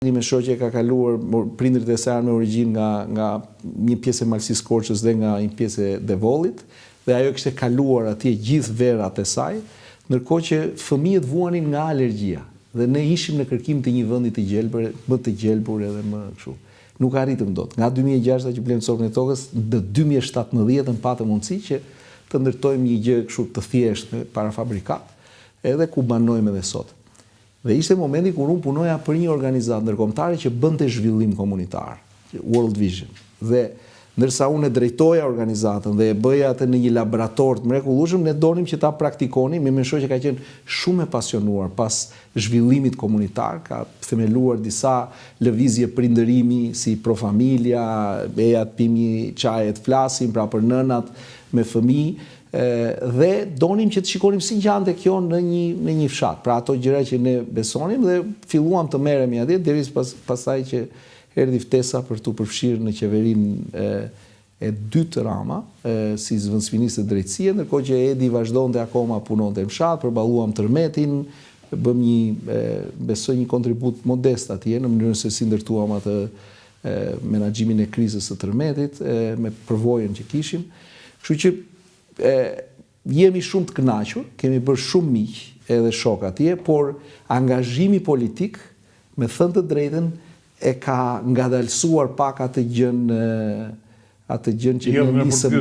Me shoqe ka kaluar prindrit e saj me origjinë nga një pjesë e Malësisë Korçës dhe nga një pjesë e Devollit, dhe ajo kishte kaluar atje gjithë verat e saj, ndërkohë që fëmijët vuanin nga alergjia. Dhe ne ishim në kërkim të një vendi të gjelbër, më të gjelbur edhe më kështu. Nuk arritëm dot. Nga 2006 që blem Copën e Tokës, në 2017 patëm mundësi që të ndërtojmë një gjë kështu të thjeshtë para fabrikat, edhe ku banojmë edhe sot. Dhe ishte momenti kur unë punoja për një organizatë ndërkombëtare që bënte zhvillim komunitar, World Vision. Dhe ndërsa unë e drejtoja organizatën dhe e bëja atë në një laborator të mrekullueshëm, ne donim që ta praktikonim, me shoqë që ka qenë shumë e pasionuar pas zhvillimit komunitar, ka themeluar disa lëvizje prindërimi si Pro Familja, ejat pimi çaje të flasim, pra për nënat me fëmijë, dhe donim që të shikonim si gjante kjo në një fshat. Pra ato gjëra që ne besonim dhe filluam të merremi atje deri pastaj që erdhi ftesa për tu përfshirë në qeverinë e dytë Rama, si zëvendësministër drejtësie, ndërkohë që Edi vazhdonte akoma punonte në fshat, përballuam tërmetin, bëm besoj një kontribut modest atje në mënyrën se si ndërtuam atë menaxhimin e krizës së tërmetit me përvojën që kishim. Kështu që jemi shumë të kënaqur, kemi bërë shumë miq edhe shok atje, por angazhimi politik, me thënë të drejtën, e ka ngadalësuar pak atë gjën që ne nisëm.